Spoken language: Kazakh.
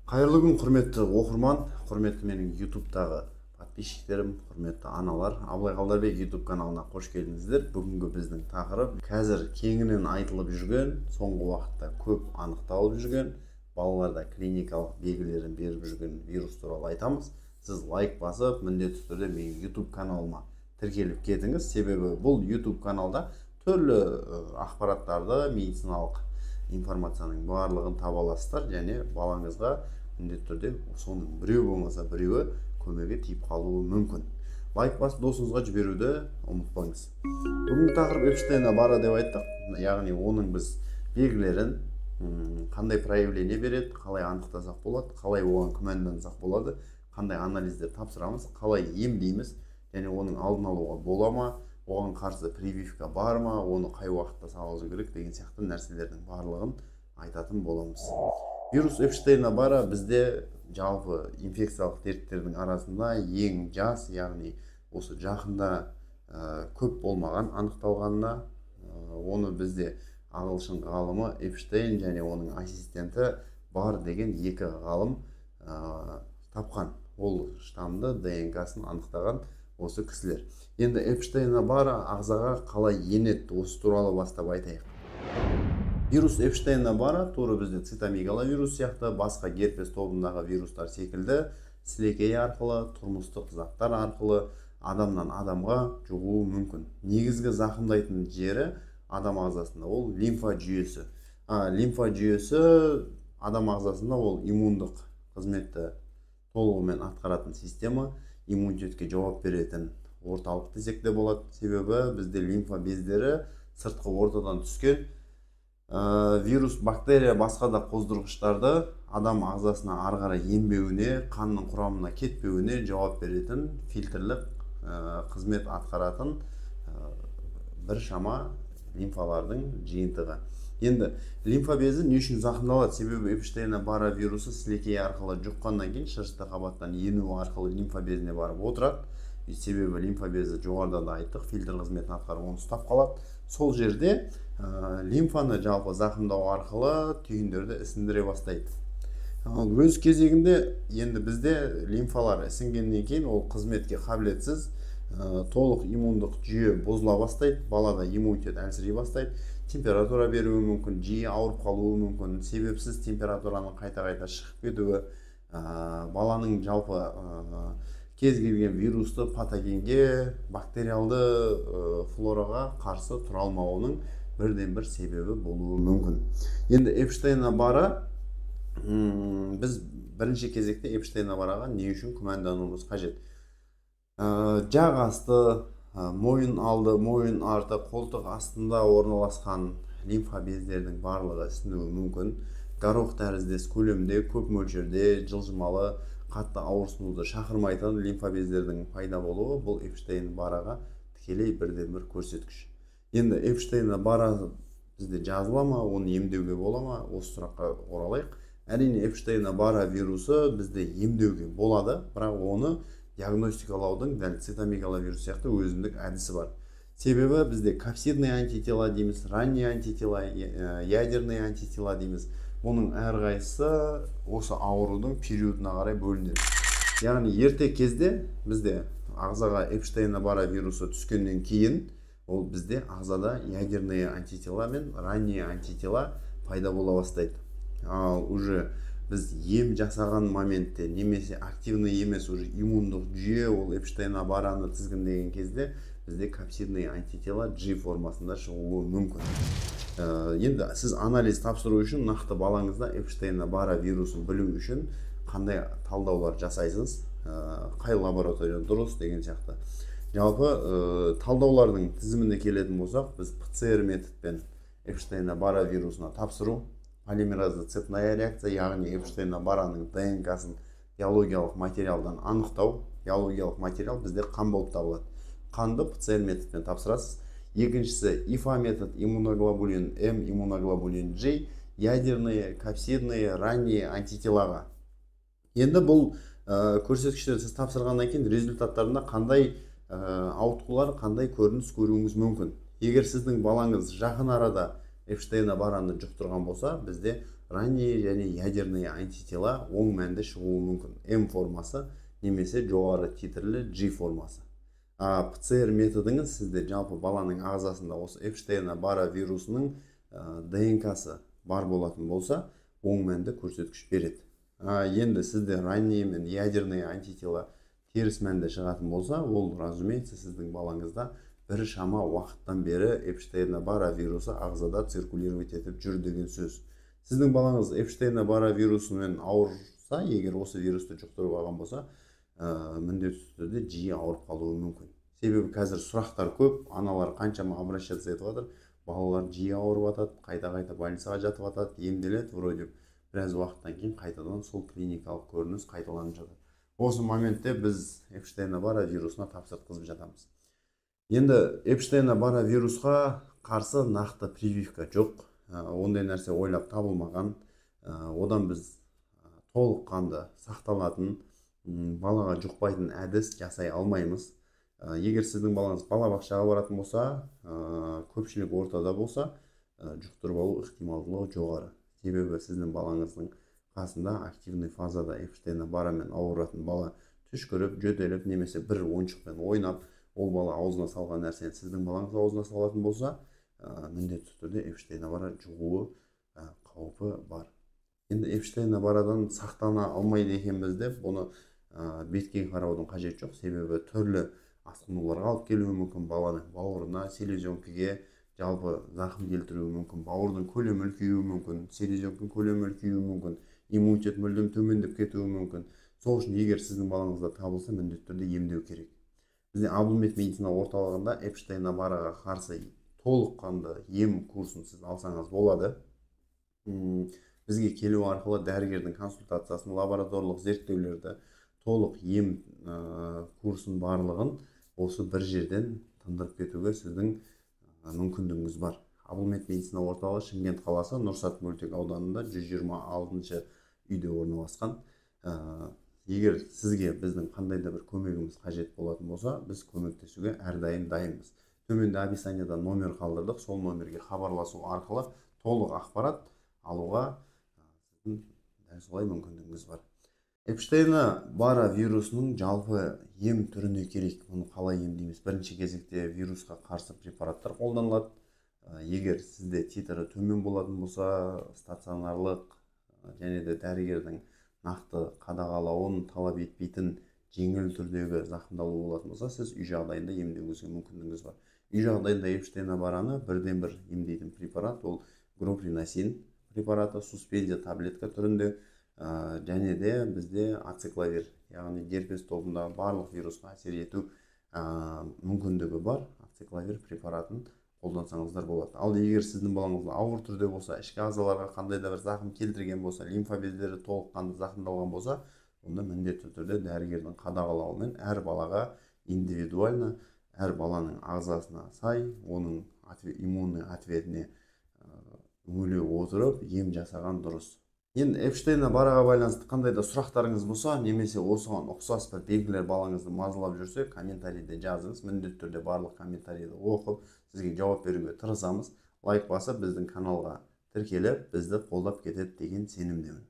Қайырлы күн, құрметті оқырман, құрметті менің ютубтағы подписчиктерім, құрметті аналар. Абылай Қалдарбек ютуб каналына қош келдіңіздер. Бүгінгі біздің тақырып қазір кеңінен айтылып жүрген, соңғы уақытта көп анықталып жүрген, балаларда клиникалық белгілерін беріп жүрген вирус туралы айтамыз. Сіз лайк басып, міндетті түрде менің ютуб каналыма тіркеліп кетіңіз. Себебі бұл ютуб каналда түрлі ақпараттарды, медициналық информацияның барлығын таба аласыздар, және балаңызға міндетті түрде соның біреу болмаса біреуі көмегі тиіп қалуы мүмкін. Лайк басып досыңызға жіберуді ұмытпаңыз. Бүгінгі тақырып Эпштейн-Барр деп айттық. Яғни оның біз белгілерін, қандай проявление береді, қалай анықтасақ болады, қалай оған күмәндансақ болады, қандай анализдер тапсырамыз, қалай емдейміз, және оның алдын алуға бола ма, оған қарсы прививка бар ма, оны қай уақытта салғызу керек деген сияқты нәрселердің барлығын айтатын боламыз. Вирус Эпштейн-Барр бізде жалпы инфекциялық дерттердің арасында ең жас, яғни осы жақында көп болмаған анықталғанына, оны бізде ағылшын ғалымы Эпштейн және оның ассистенті Барр деген екі ғалым тапқан. Ол штамды ДНК-сын анықтаған осы кісілер. Енді Эпштейн-Барр ағзаға қалай енеді, осы туралы бастап айтайық. Вирус Эпштейн-Барр туры бізде цитомегаловирус сияқты басқа герпес тобындағы вирустар секілді сілекей арқылы, тұрмыстық заттар арқылы адамнан адамға жұғуы мүмкін. Негізгі зақымдайтын жері адам ағзасында ол лимфа жүйесі. Лимфа жүйесі адам ағзасында ол иммундық қызметті толығымен атқаратын система, иммунитетке жауап беретін орталық десек де болады. Себебі бізде лимфа бездері сыртқы ортадан түскен вирус, бактерия, басқа да қоздырғыштарды адам ағзасына ары қарай енбеуіне, қанның құрамына кетпеуіне жауап беретін фильтрлік қызмет атқаратын бір шама лимфалардың жиынтығы. Енді лимфа безі не үшін зақымдалады? Себебі Эпштейн-Барр вирусы сілекей арқылы жұққаннан кейін шырышты қабаттан ену арқылы лимфа безіне барып отырады. Себебі лимфа безі жоғарыда да айттық, фильтр қызметін атқарып оны ұстап қалады. Сол жерде лимфаны жалпы зақымдау арқылы түйіндерді ісіндіре бастайды. Өз кезегінде енді бізде лимфалар ісінгеннен кейін ол қызметке қабілетсіз, толық иммундық жүйе бұзыла бастайды, балада иммунитет әлсірей бастайды, температура беруі мүмкін, жиі ауырып қалуы мүмкін, себепсіз температураның қайта-қайта шығып кетуі, баланың жалпы кез келген вирусты, патогенге, бактериалды флораға қарсы тұра алмауының бірден бір себебі болуы мүмкін. Енді Эпштейн-Барр, біз бірінші кезекте Эпштейн-Баррға не үшін күмәндануымыз қажет? Жақ асты, мойын алды, мойын арты, қолтық астында орналасқан лимфа бездердің барлығы ісінуі мүмкін. Горох тәріздес көлемде, көп мөлшерде, жылжымалы, қатты ауырсынуды шақырмайтын лимфа бездердің пайда болуы бұл Эпштейн-Баррға тікелей бірден бір көрсеткіш. Енді Эпштейн-Барр бізде жазыла ма, оны емдеуге бола ма, осы сұраққа оралайық. Әрине Эпштейн-Барр вирусы бізде емдеуге болады, бірақ оны диагностикалаудың дәл цитомегаловирус сияқты өзіндік әдісі бар. Себебі бізде капсидный антитела дейміз, ранний антитела, ядерный антитела дейміз. Оның әрқайсысы осы аурудың периодына қарай бөлінеді. Яғни ерте кезде бізде ағзаға Эпштейн-Барр вирусы түскеннен кейін ол бізде ағзада ядерный антитела мен ранний антитела пайда бола бастайды. Ал уже біз ем жасаған моментте немесе активный емес уже иммундық жүйе ол Эпштейн-Баррны тізгіндеген кезде бізде капсидный антитела G формасында шығуы мүмкін. Енді сіз анализ тапсыру үшін нақты балаңызда Эпштейн-Барр вирусын білу үшін қандай талдаулар жасайсыз, қай лаборатория дұрыс деген сияқты. Жалпы талдаулардың тізіміне келетін болсақ, біз ПЦР методпен Эпштейн-Барр вирусына тапсыру, полимеразды цепная реакция, яғни Эпштейн-Баррның ДНК-сын биологиялық материалдан анықтау. Биологиялық материал бізде қан болып табылады. Қанды ПЦР методпен тапсырасыз. Екіншісі ИФА метод, иммуноглобулин М, иммуноглобулин G, ядерные, капсидные, ранние антителаға. Енді бұл көрсеткіштерді сіз тапсырғаннан кейін результаттарында қандай ауытқулар, қандай көрініс көруіңіз мүмкін. Егер сіздің балаңыз жақын арада Эпштейна бараны жұқтырған болса, бізде ранние және ядерный антитела оң мәнді шығуы мүмкін. М формасы немесе жоғары титрлі G формасы. ПЦР методыңыз сізде жалпы баланың ағзасында осы Эпштейна бара вирусының ДНК-сы бар болатын болса, оң мәнді көрсеткіш береді. Енді сізде ранние мен ядерный антитела теріс мәнді шығатын болса, ол, разумеется, сіздің балаңызда бір шама уақыттан бері Эпштейна бара вирусы ағзада циркулировать етіп жүр деген сөз. Сіздің балаңыз Эпштейна бара вирусымен ауырса, егер осы вирусты жұқтырып алған болса, міндетті түрде жиі ауырып қалуы мүмкін. Себебі қазір сұрақтар көп, аналар қаншама обращаться етіп жатыр, балалар жиі ауырып жатады, қайта-қайта больницаға жатып жатады, емделеді, вроде біраз уақыттан кейін қайтадан сол клиникалық көрініс қайталанып жатады. Осы моментте біз Эпштейна бара вирусына тапсыртқызып жатамыз. Енді Эпштейна бара вирусқа қарсы нақты прививка жоқ, ондай нәрсе ойлап табылмаған. Одан біз толыққанды сақталатын, балаға жұқпайтын әдіс жасай алмаймыз. Егер сіздің балаңыз балабақшаға баратын болса, көпшілік ортада болса, жұқтырып алу ықтималдылығы жоғары. Себебі сіздің балаңыздың қасында активный фазада Эпштейна барамен ауыратын бала түшкіріп, жөтеліп, немесе бір ойыншықпен ойнап, ол бала аузына салған нәрсені сіздің балаңыз аузына салатын болса, міндетті түрде Эпштейна бара жұғуы қаупі бар. Енді Эпштейна барадан сақтана алмайды екенбіз деп, бұны бетке қараудың қажет жоқ. Себебі түрлі асқынуларға алып келуі мүмкін, баланың бауырына, селезенкіге жалпы зақым келтіруі мүмкін, бауырдың көлемі үлкеюі мүмкін, селезенкінің көлемі үлкеюі мүмкін, иммунитет мүлдем төмендеп кетуі мүмкін. Сол үшін егер сіздің балаңызда табылса, міндетті түрде емдеу керек. Бізде Абылмет медицина орталығында Эпштейна бараға қарсы толыққанды ем курсын сіз алсаңыз болады. Бізге келу арқылы дәрігердің консультациясын, лабораторлық зерттеулерді, толық ем курсын барлығын осы бір жерден тындырып кетуге сіздің мүмкіндігіңіз бар. Абылмет медицина орталығы Шымкент қаласы Нұрсат мөлтек ауданында 126 үйде орналасқан. Егер сізге біздің қандай да бір көмегіміз қажет болатын болса, біз көмектесуге әрдайым дайынбыз. Төменде описанияда номер қалдырдық, сол номерге хабарласу арқылы толық ақпарат алуға дәл солай мүмкіндігіңіз бар. Эпштейна бара вирусының жалпы ем түріне керек. Бұны қалай емдейміз? Бірінші кезекте вирусқа қарсы препараттар қолданылады. Егер сізде титрі төмен болатын болса, стационарлық және де дәрігердің нақты қадағалауын талап етпейтін жеңіл түрдегі зақымдалу болатын болса, сіз үй жағдайында емдеуіңізге мүмкіндігіңіз бар. Үй жағдайында Эпштейна бараны бірден бір емдейтін препарат ол гроприносин препараты, суспензия таблетка түрінде, және де бізде ацикловир, яғни герпес тобындағы барлық вирусқа әсер ету мүмкіндігі бар ацикловир препаратын қолдансаңыздар болады. Ал егер сіздің балаңыз ауыр түрде болса, ішкі ағзаларға қандай да бір зақым келтірген болса, лимфа бездері толыққанды зақымдалған болса, онда міндетті түрде дәрігердің қадағалауымен әр балаға индивидуально, әр баланың ағзасына сай, оның иммунный ответіне үңіле отырып ем жасаған дұрыс. Енді Эпштейна бараға байланысты қандай да сұрақтарыңыз болса, немесе осыған ұқсас бір белгілер балаңызды мазалап жүрсе, комментарийде жазыңыз. Міндетті түрде барлық комментарийді оқып, сізге жауап беруге тырысамыз. Лайк басып, біздің каналға тіркеліп, бізді қолдап кетеді деген сенімдемін.